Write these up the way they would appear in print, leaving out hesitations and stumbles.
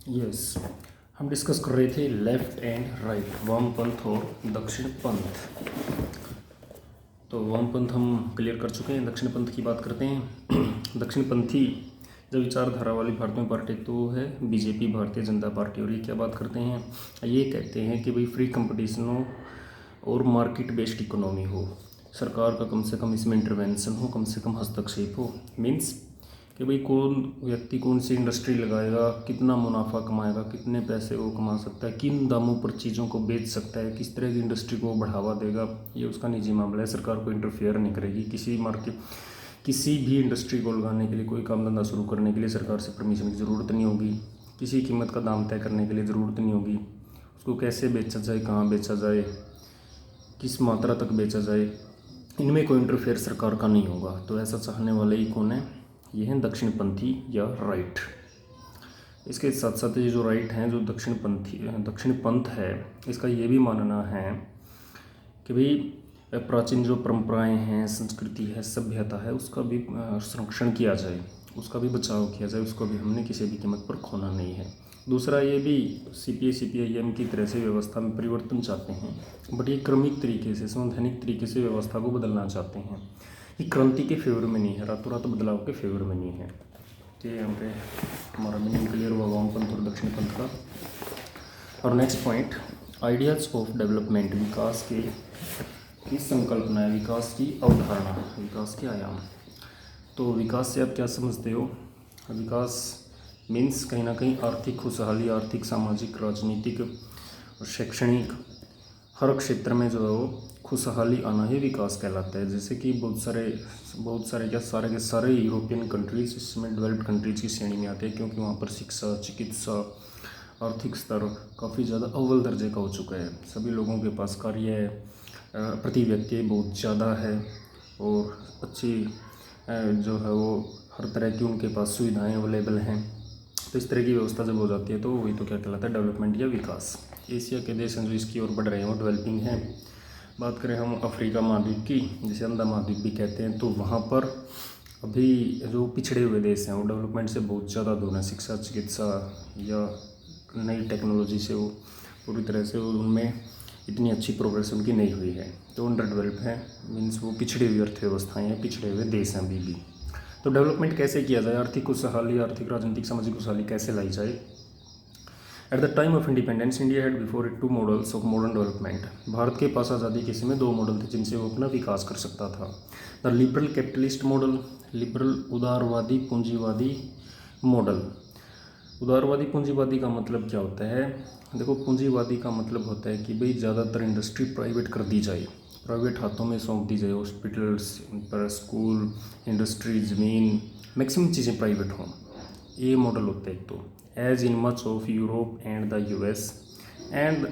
Yes, हम discuss कर रहे थे लेफ्ट एंड राइट, वामपंथ और दक्षिण पंथ। तो वामपंथ हम क्लियर कर चुके हैं, दक्षिण पंथ की बात करते हैं। दक्षिणपंथी जो विचारधारा वाली भारतीय पार्टी तो है बीजेपी, भारतीय जनता पार्टी। और ये क्या बात करते हैं, ये कहते हैं कि भाई फ्री कंपटीशन हो और मार्केट बेस्ड इकोनॉमी हो, सरकार का कम से कम इसमें इंटरवेंशन हो, कम से कम हस्तक्षेप हो। मीन्स कि भाई कौन व्यक्ति कौन सी इंडस्ट्री लगाएगा, कितना मुनाफा कमाएगा, कितने पैसे वो कमा सकता है, किन दामों पर चीज़ों को बेच सकता है, किस तरह की इंडस्ट्री को बढ़ावा देगा, ये उसका निजी मामला है। सरकार को इंटरफेयर नहीं करेगी किसी भी इंडस्ट्री को लगाने के लिए, कोई काम धंधा शुरू करने के लिए सरकार से परमिशन की ज़रूरत नहीं होगी। किसी कीमत का दाम तय करने के लिए ज़रूरत नहीं होगी। उसको कैसे बेचा जाए, कहाँ बेचा जाए, किस मात्रा तक बेचा जाए, इनमें कोई इंटरफेयर सरकार का नहीं होगा। तो ऐसा चाहने वाले ही कौन है, ये हैं दक्षिणपंथी या राइट। इसके साथ साथ ये जो राइट हैं, जो दक्षिण पंथ है, इसका ये भी मानना है कि भाई प्राचीन जो परंपराएं हैं, संस्कृति है, सभ्यता है, उसका भी संरक्षण किया जाए, उसका भी बचाव किया जाए, उसको भी हमने किसी भी कीमत पर खोना नहीं है। दूसरा, ये भी CPI-CPIM की तरह से व्यवस्था में परिवर्तन चाहते हैं, बट ये क्रमिक तरीके से, संवैधानिक तरीके से व्यवस्था को बदलना चाहते हैं। ये क्रांति के फेवर में नहीं है, रातों रात बदलाव के फेवर में नहीं है। तो यहाँ पे हमारा मीनिंग क्लियर हुआ वामपंथ और दक्षिण पंथ का। और next point, ideas of development, विकास की संकल्पना है, विकास की अवधारणा, विकास के आयाम। तो विकास से आप क्या समझते हो? विकास मीन्स कहीं ना कहीं आर्थिक खुशहाली, आर्थिक, सामाजिक, राजनीतिक और शैक्षणिक हर क्षेत्र में जो है वो खुशहाली आना ही विकास कहलाता है। जैसे कि बहुत सारे क्या सारे के सारे यूरोपियन कंट्रीज इसमें डेवलप्ड कंट्रीज की श्रेणी में आते हैं, क्योंकि वहाँ पर शिक्षा, चिकित्सा, आर्थिक स्तर काफ़ी ज़्यादा अव्वल दर्जे का हो चुका है। सभी लोगों के पास कार्य प्रति व्यक्ति बहुत ज़्यादा है और अच्छी जो है वो हर तरह की उनके पास सुविधाएं अवेलेबल हैं। तो इस तरह की व्यवस्था जब हो जाती है तो वही तो क्या कहलाता है, डेवलपमेंट या विकास। एशिया के देश हैं जो इसकी ओर बढ़ रहे हैं, वो डेवलपिंग हैं। बात करें हम अफ्रीका महाद्वीप की, जिसे अंधा महाद्वीप भी कहते हैं, तो वहाँ पर अभी जो पिछड़े हुए देश हैं वो डेवलपमेंट से बहुत ज़्यादा दूर हैं। शिक्षा, चिकित्सा या नई टेक्नोलॉजी से वो पूरी तरह से उनमें इतनी अच्छी प्रोग्रेस उनकी नहीं हुई है, तो अंडर डेवलप हैं। मीन्स वो पिछड़ी हुई अर्थव्यवस्थाएँ हैं, पिछड़े हुए देश हैं अभी भी। तो डेवलपमेंट कैसे किया जाए, आर्थिक खुशहाली, आर्थिक, राजनीतिक, सामाजिक खुशहाली कैसे लाई जाए? At the time of independence India had before it 2 models of modern development. Bharat के पास आज़ादी के समय 2 मॉडल थे जिनसे वो अपना विकास कर सकता था। The liberal capitalist model, liberal उदारवादी पूंजीवादी मॉडल। उदारवादी पूंजीवादी का मतलब क्या होता है? देखो, पूंजीवादी का मतलब होता है कि भाई ज़्यादातर इंडस्ट्री प्राइवेट कर दी जाए, प्राइवेट हाथों में सौंप दी जाए, हॉस्पिटल्स पर, स्कूल, इंडस्ट्री, ज़मीन, मैक्सिमम चीज़ें प्राइवेट हों। ये मॉडल होता है एक तो, as in much of Europe and the US and,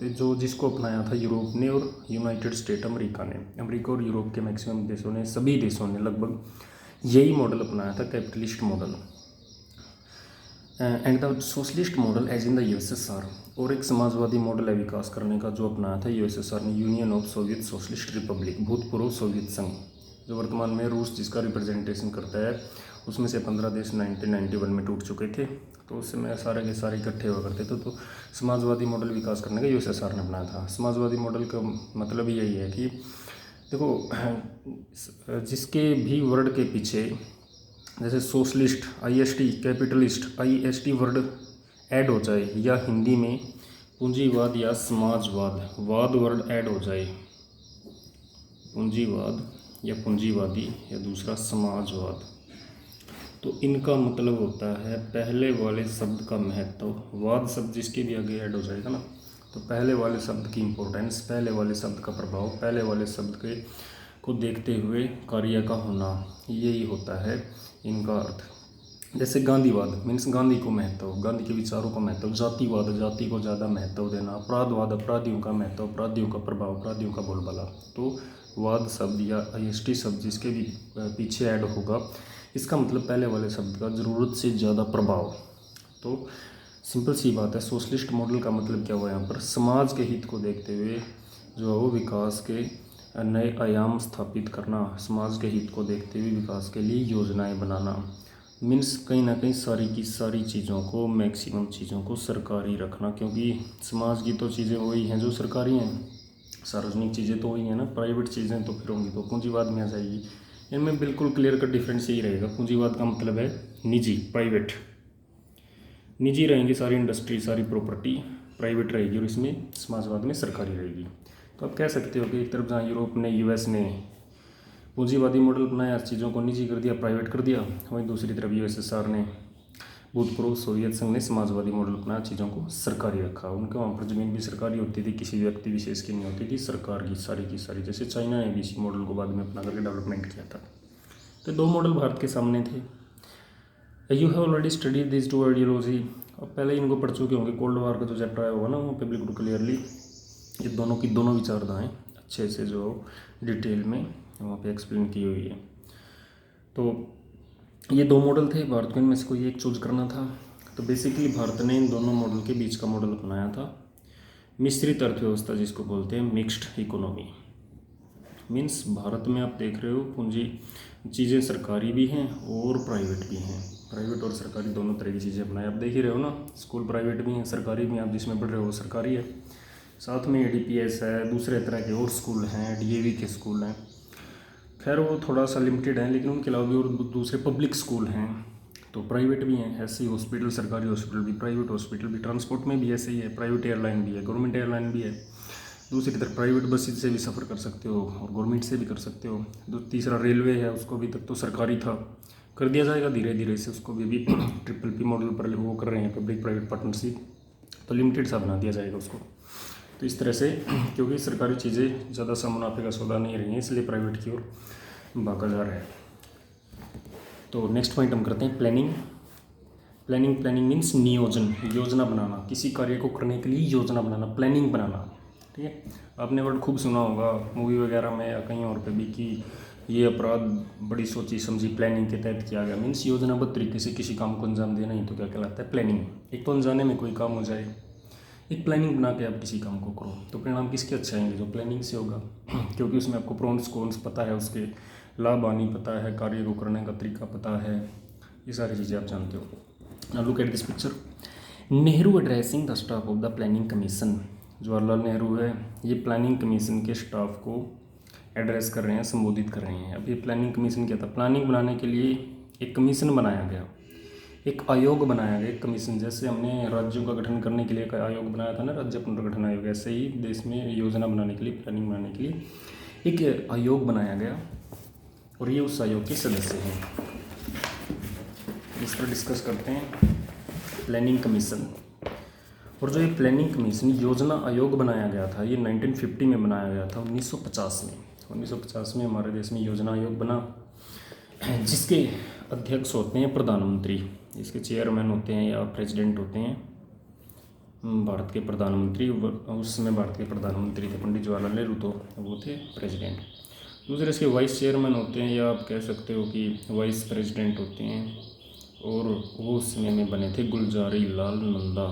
जो जिसको अपनाया था यूरोप ने और यूनाइटेड स्टेट अमेरिका ने। अमेरिका और यूरोप के मैक्सिमम देशों ने, सभी देशों ने लगभग यही मॉडल अपनाया था, capitalist model. And the socialist model as in the USSR, और एक समाजवादी मॉडल है विकास करने का जो अपनाया था USSR ने, union of Soviet socialist Republic, भूतपूर्व सोवियत संघ, जो वर्तमान में रूस जिसका रिप्रेजेंटेशन करता है। उसमें से 15 देश 1991 में टूट चुके थे, तो उस समय सारे के सारे इकट्ठे हुआ करते थे। तो समाजवादी मॉडल विकास करने का USSR ने बनाया था। समाजवादी मॉडल का मतलब यही है कि देखो, जिसके भी वर्ड के पीछे, जैसे socialist IST, capitalist IST word add हो जाए, या हिंदी में पूंजीवाद या समाजवाद वाद वर्ड ऐड हो जाए, पूंजीवाद या पूंजीवादी या दूसरा समाजवाद, तो इनका मतलब होता है पहले वाले शब्द का महत्व। वाद शब्द जिसके भी आगे ऐड हो जाएगा ना, तो पहले वाले शब्द की इम्पोर्टेंस, पहले वाले शब्द का प्रभाव, पहले वाले शब्द के को देखते हुए कार्य का होना, यही होता है इनका अर्थ। जैसे गांधीवाद मीन्स गांधी को महत्व, गांधी के विचारों का महत्व। जातिवाद, जाति को ज़्यादा महत्व देना। अपराधवाद, अपराधियों का महत्व, अपराधियों का प्रभाव, अपराधियों का बोलबाला। तो वाद शब्द या IST शब्द जिसके भी पीछे ऐड होगा, इसका मतलब पहले वाले शब्द का ज़रूरत से ज़्यादा प्रभाव। तो सिंपल सी बात है, सोशलिस्ट मॉडल का मतलब क्या हुआ यहाँ पर? समाज के हित को देखते हुए जो है वो विकास के नए आयाम स्थापित करना, समाज के हित को देखते हुए विकास के लिए योजनाएं बनाना। मीन्स कहीं ना कहीं सारी की सारी चीज़ों को, मैक्सिमम चीज़ों को सरकारी रखना, क्योंकि समाज की तो चीज़ें वही हैं जो सरकारी हैं, सार्वजनिक चीज़ें तो वही हैं ना, प्राइवेट चीज़ें तो फिर होंगी तो पूंजीवाद में आ जाएगी। इनमें बिल्कुल क्लियर कट डिफरेंस यही रहेगा, पूंजीवाद का मतलब है निजी, प्राइवेट, निजी रहेंगी सारी इंडस्ट्री, सारी प्रॉपर्टी प्राइवेट रहेगी, और इसमें समाजवाद में सरकारी रहेगी। तो आप कह सकते हो कि एक तरफ जहाँ यूरोप ने, यूएस ने पूंजीवादी मॉडल बनाया, चीज़ों को निजी कर दिया, प्राइवेट कर दिया, वहीं दूसरी तरफ यूएसएसआर ने, भूतपूर्व सोवियत संघ ने समाजवादी मॉडल अपनाया, चीज़ों को सरकारी रखा। उनके वहाँ पर ज़मीन भी सरकारी होती थी, किसी व्यक्ति विशेष की नहीं होती थी, सरकार की सारी। जैसे चाइना ने भी इसी मॉडल को बाद में अपना करके डेवलपमेंट किया था। तो दो मॉडल भारत के सामने थे। You have already studied this two ideology, अब पहले इनको पढ़ चुके होंगे। कोल्ड वार का जो चैप्टर आया होगा ना, वहाँ पे बिल्कुल क्लियरली ये दोनों की दोनों विचारधाराएँ अच्छे से जो डिटेल में वहाँ पे एक्सप्लेन की हुई है। तो ये दो मॉडल थे, भारत को इनमें से कोई एक चूज करना था। तो बेसिकली भारत ने इन दोनों मॉडल के बीच का मॉडल अपनाया था, मिश्रित अर्थव्यवस्था जिसको बोलते हैं, मिक्स्ड इकोनॉमी। मीन्स भारत में आप देख रहे हो पूंजी चीज़ें सरकारी भी हैं और प्राइवेट भी हैं, प्राइवेट और सरकारी दोनों तरह की चीज़ें अपनाए। आप देख ही रहे हो ना, स्कूल प्राइवेट भी हैं, सरकारी भी हैं, आप जिसमें पढ़ रहे हो वो सरकारी है, साथ में एडीपीएस है, दूसरे तरह के और स्कूल हैं, डीएवी के स्कूल हैं, खैर वो थोड़ा सा लिमिटेड है, लेकिन उनके अलावा भी और दूसरे पब्लिक स्कूल हैं, तो प्राइवेट भी हैं। ऐसे ही हॉस्पिटल, सरकारी हॉस्पिटल भी, प्राइवेट हॉस्पिटल भी, ट्रांसपोर्ट में भी ऐसे ही है, प्राइवेट एयरलाइन भी है, गवर्नमेंट एयरलाइन भी है। दूसरी तरफ प्राइवेट बसेज से भी सफ़र कर सकते हो और गवर्नमेंट से भी कर सकते हो। तीसरा रेलवे है, उसको अभी तक तो सरकारी था, कर दिया जाएगा धीरे धीरे से, उसको भी ट्रिपल पी मॉडल पर वो कर रहे हैं, पब्लिक प्राइवेट पार्टनरशिप, तो लिमिटेड सा बना दिया जाएगा उसको। तो इस तरह से, क्योंकि सरकारी चीज़ें ज़्यादा सा मुनाफे का सौदा नहीं रही हैं, इसलिए प्राइवेट की ओर भागा जा रहा है। तो नेक्स्ट पॉइंट हम करते हैं प्लानिंग। प्लानिंग मीन्स नियोजन, योजना बनाना, किसी कार्य को करने के लिए योजना बनाना, प्लानिंग बनाना। ठीक है, आपने वर्ड खूब सुना होगा मूवी वगैरह में या कहीं और पे भी कि ये अपराध बड़ी सोची समझी प्लानिंग के तहत किया गया। मीन्स योजनाबद्ध तरीके से किसी काम को अंजाम देना ही तो क्या कहलाता है, प्लानिंग। एक तो अनजाने में कोई काम हो जाए, एक प्लानिंग बना के आप किसी काम को करो, तो परिणाम किसके अच्छे आएंगे, जो प्लानिंग से होगा, क्योंकि उसमें आपको प्रोन्स कॉन्स पता है, उसके लाभ हानि पता है, कार्य को करने का तरीका पता है, ये सारी चीज़ें आप जानते हो। Now look at this picture, Nehru addressing the staff of the planning commission. Jawaharlal Nehru है, ये प्लानिंग कमीशन के स्टाफ को एड्रेस कर रहे हैं, संबोधित कर रहे हैं। अब ये प्लानिंग कमीशन क्या था, प्लानिंग बनाने के लिए एक कमीशन बनाया गया, एक आयोग बनाया गया, एक कमीशन। जैसे हमने राज्यों का गठन करने के लिए एक आयोग बनाया था ना, राज्य पुनर्गठन आयोग, ऐसे ही देश में योजना बनाने के लिए, प्लानिंग बनाने के लिए एक आयोग बनाया गया, और ये उस आयोग के सदस्य हैं। इस पर डिस्कस करते हैं प्लानिंग कमीशन। और जो ये प्लानिंग कमीशन, योजना आयोग बनाया गया था, ये 1950 में बनाया गया था, 1950 में। 1950 में हमारे देश में योजना आयोग बना, जिसके अध्यक्ष होते हैं प्रधानमंत्री, इसके चेयरमैन होते हैं या प्रेसिडेंट होते हैं भारत के प्रधानमंत्री। उस समय भारत के प्रधानमंत्री थे पंडित जवाहरलाल नेहरू, तो वो थे प्रेसिडेंट। दूसरे इसके वाइस चेयरमैन होते हैं, या आप कह सकते हो कि वाइस प्रेसिडेंट होते हैं, और वो उस समय में बने थे गुलजारी लाल नंदा।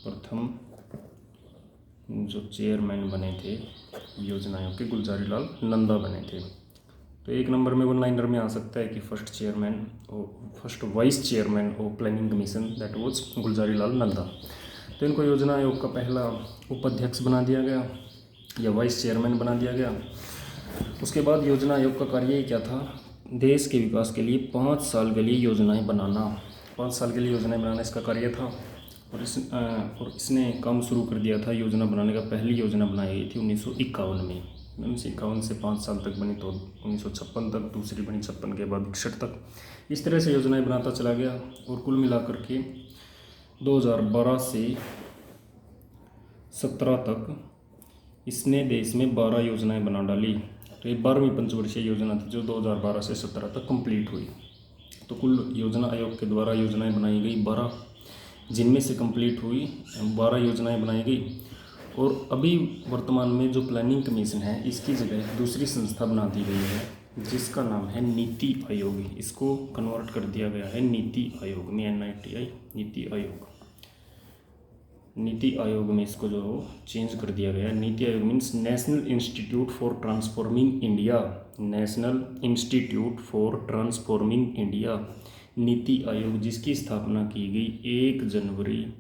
प्रथम जो चेयरमैन बने थे योजना आयोग के, गुलजारी लाल नंदा बने थे। तो एक नंबर में वन लाइनर में आ सकता है कि first vice chairman of planning commission that was Gulzari Lal Nanda. तो इनको योजना आयोग का पहला उपाध्यक्ष बना दिया गया या वाइस चेयरमैन बना दिया गया। उसके बाद योजना आयोग का कार्य ही क्या था, देश के विकास के लिए 5 साल के लिए योजनाएं बनाना, 5 साल के लिए योजनाएं बनाना इसका कार्य था। और इसने काम शुरू कर दिया था योजना बनाने का। पहली योजना बनाई गई थी 1951 में, 1951 से 5 साल तक बनी, तो 1956 तक, दूसरी बनी 56 के बाद 61 तक। इस तरह से योजनाएं बनाता चला गया, और कुल मिलाकर के 2012 से 17 तक इसने देश में 12 योजनाएं बना डाली। तो ये 12वीं पंचवर्षीय योजना थी जो 2012 से 17 तक कंप्लीट हुई। तो कुल योजना आयोग के द्वारा योजनाएं बनाई गई 12, जिनमें से कंप्लीट हुई 12 योजनाएं बनाई गई। और अभी वर्तमान में जो प्लानिंग कमीशन है, इसकी जगह दूसरी संस्था बना दी गई है, जिसका नाम है नीति आयोग। इसको कन्वर्ट कर दिया गया है नीति आयोग में, NITI, नीति आयोग। नीति आयोग में इसको जो चेंज कर दिया गया है। NITI Aayog means national institute for transforming India. National institute for transforming India NITI Aayog, जिसकी स्थापना की गई 1 जनवरी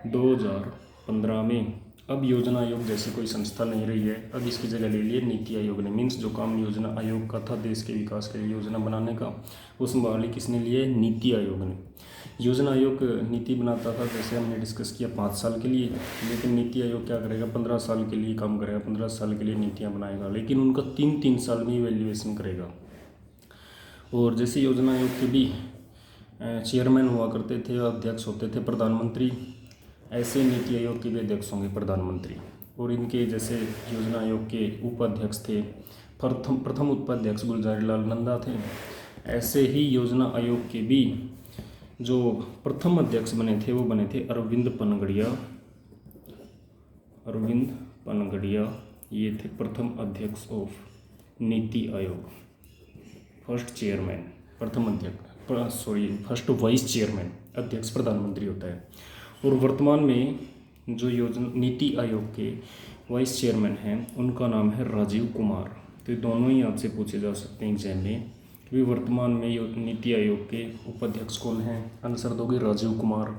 2015 में। अब योजना आयोग जैसी कोई संस्था नहीं रही है, अब इसकी जगह ले लिए नीति आयोग ने। मीन्स जो काम योजना आयोग का था देश के विकास के लिए योजना बनाने का, वो संभाली किसने लिए? नीति आयोग ने। योजना आयोग नीति बनाता था, जैसे हमने डिस्कस किया 5 साल के लिए, लेकिन नीति आयोग क्या करेगा? 15 साल के लिए काम करेगा, 15 साल के लिए नीतियाँ बनाएगा, लेकिन उनका 3-3 साल में इवैल्यूएशन करेगा। और जैसे योजना आयोग के भी चेयरमैन हुआ करते थे, अध्यक्ष होते थे प्रधानमंत्री, ऐसे नीति आयोग के भी अध्यक्ष होंगे प्रधानमंत्री। और इनके जैसे योजना आयोग के उपाध्यक्ष थे, प्रथम उपाध्यक्ष गुलजारीलाल नंदा थे, ऐसे ही योजना आयोग के भी जो प्रथम अध्यक्ष बने थे वो बने थे अरविंद पनगड़िया। ये थे प्रथम अध्यक्ष of NITI Aayog, first vice chairman. अध्यक्ष प्रधानमंत्री होता है। और वर्तमान में जो योजना नीति आयोग के वाइस चेयरमैन हैं उनका नाम है राजीव कुमार। तो ये दोनों ही आपसे पूछे जा सकते हैं एग्जाम में कि वर्तमान में नीति आयोग के उपाध्यक्ष कौन हैं? आंसर दोगे राजीव कुमार।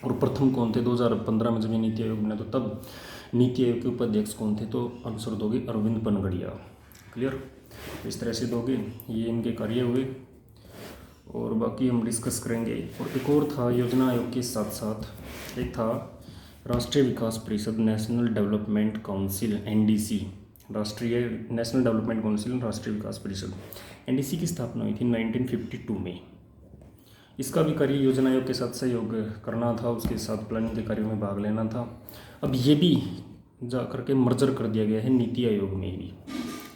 और प्रथम कौन थे? 2015 में जब ये नीति आयोग बना तो तब नीति आयोग के उपाध्यक्ष कौन थे? तो आंसर दोगे अरविंद पनगड़िया। क्लियर? इस तरह से दोगे, ये इनके कार्य हुए और बाकी हम डिस्कस करेंगे। और एक और था योजना आयोग के साथ साथ एक था राष्ट्रीय विकास परिषद, नेशनल डेवलपमेंट काउंसिल, NDC, राष्ट्रीय नेशनल डेवलपमेंट काउंसिल, राष्ट्रीय विकास परिषद। NDC की स्थापना हुई थी 1952 में। इसका भी कार्य योजना आयोग के साथ सहयोग करना था, उसके साथ प्लानिंग के कार्यों में भाग लेना था। अब ये भी जा करके मर्जर कर दिया गया है नीति आयोग में भी।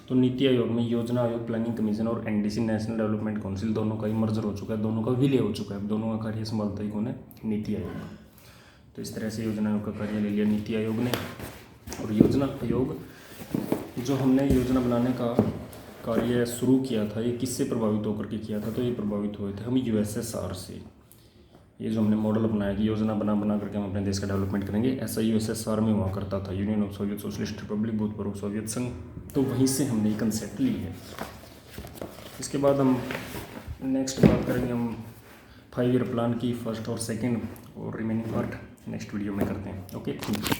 तो नीति आयोग में योजना आयोग, प्लानिंग कमीशन और NDC, नेशनल डेवलपमेंट काउंसिल, दोनों का ही मर्जर हो चुका है, दोनों का विलय हो चुका है। दोनों का कार्य संभालता ही कौन है? नीति आयोग। तो इस तरह से योजना आयोग का कार्य ले लिया नीति आयोग ने। और योजना आयोग जो हमने योजना बनाने का कार्य शुरू किया था, ये किससे प्रभावित होकर के किया था? तो ये प्रभावित हुए थे हम USSR से। ये जो हमने मॉडल अपनाया कि योजना बना करके हम अपने देश का डेवलपमेंट करेंगे, ऐसा USSR में हुआ करता था, union of Soviet socialist Republic, भूतपूर्व सोवियत संघ। तो वहीं से हमने ये कंसेप्ट ली है। इसके बाद हम नेक्स्ट बात करेंगे हम 5 ईयर प्लान की, फर्स्ट और सेकंड, और रिमेनिंग पार्ट नेक्स्ट वीडियो में करते हैं। Okay, thank you.